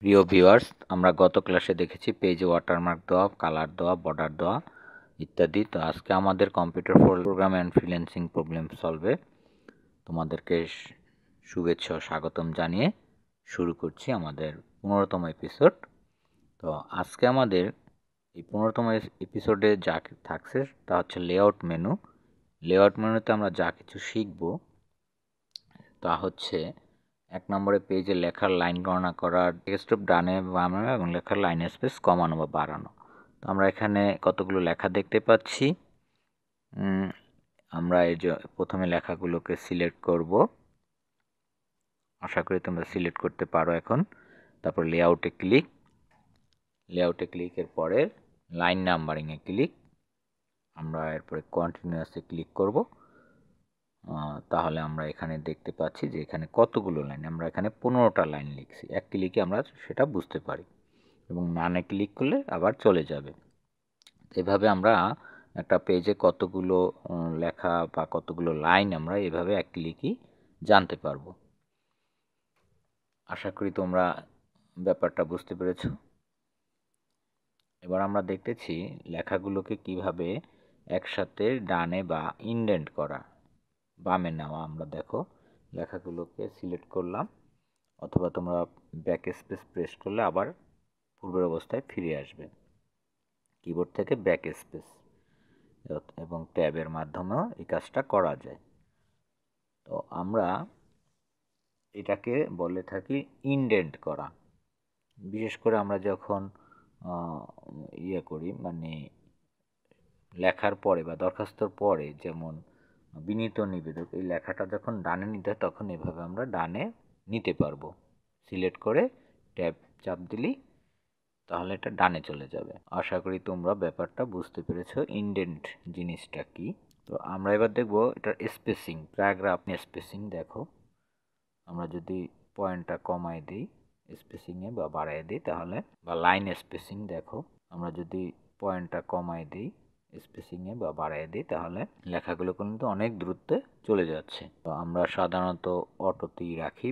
প্রিয় ভিউয়ার্স, আমরা গত ক্লাসে দেখেছি পেজে ওয়াটারমার্ক দেওয়া, কালার দেওয়া, বর্ডার দেওয়া ইত্যাদি। তো আজকে আমাদের computer program and freelancing problem সলভে তোমাদেরকে শুভেচ্ছা ও স্বাগতম জানিয়ে শুরু করছি আমাদের 15তম এপিসোড। তো আজকে আমাদের এই 15তম এপিসোডে যা থাকছে তা হচ্ছে লেআউট মেনু। লেআউট মেনুতে আমরা যা কিছু শিখব তা হচ্ছে 1 নম্বরে পেজে লেখার লাইন গণনা করা, টেক্সট ডানে বামে এবং লেখার লাইন স্পেস কমানো বা বাড়ানো। তো আমরা এখানে কতগুলো লেখা দেখতে পাচ্ছি। আমরা এই যে প্রথমে লেখাগুলোকে সিলেক্ট করব, আশা করি তোমরা সিলেক্ট করতে পারো এখন। তারপর লেআউটে ক্লিকের পরে লাইন নাম্বারিংয়ে ক্লিক, আমরা এরপরে কন্টিনিউয়াসে ক্লিক করব। তাহলে আমরা এখানে দেখতে পাচ্ছি যে এখানে কতগুলো লাইন, আমরা এখানে 15টা লাইন লিখছি। এক ক্লিকে আমরা সেটা বুঝতে পারি এবং নানে ক্লিক করলে আবার চলে যাবে। এভাবে আমরা একটা পেজে কতগুলো লেখা বা কতগুলো লাইন আমরা এভাবে এক ক্লিকই জানতে পারবো। আশা করি তোমরা ব্যাপারটা বুঝতে পেরেছো। এবার আমরা দেখতেছি লেখাগুলোকে কিভাবে একসাথে ডানে বা ইনডেন্ট করা, বামে নেওয়া। আমরা দেখো লেখাগুলোকে সিলেক্ট করলাম, অথবা তোমরা ব্যাক স্পেস প্রেস করলে আবার পূর্বের অবস্থায় ফিরে আসবে। কিবোর্ড থেকে ব্যাক স্পেস এবং ট্যাবের মাধ্যমেও এই কাজটা করা যায়। তো আমরা এটাকে বলে থাকি ইনডেন্ট করা। বিশেষ করে আমরা যখন করি, মানে লেখার পরে বা দরখাস্তর পরে, যেমন বিনীত নিবেদক, এই লেখাটা যখন ডানে নিতে হয় তখন এভাবে আমরা ডানে নিতে পারবো। সিলেক্ট করে ট্যাব চাপ দিলেই তাহলে এটা ডানে চলে যাবে। আশা করি তোমরা ব্যাপারটা বুঝতে পেরেছো ইনডেন্ট জিনিসটা কি। তো আমরা এবার দেখব এটার স্পেসিং, প্যারাগ্রাফ স্পেসিং। দেখো আমরা যদি পয়েন্টটা কমাই দিই স্পেসিংয়ে বা বাড়াই দিই তাহলে, বা লাইন স্পেসিং, দেখো আমরা যদি পয়েন্টটা কমাই দিই স্পেসিংয়ে বা বাড়াই দিই তাহলে লেখাগুলো কিন্তু অনেক দূরত্বে চলে যাচ্ছে। তো আমরা সাধারণত অটোতেই রাখি।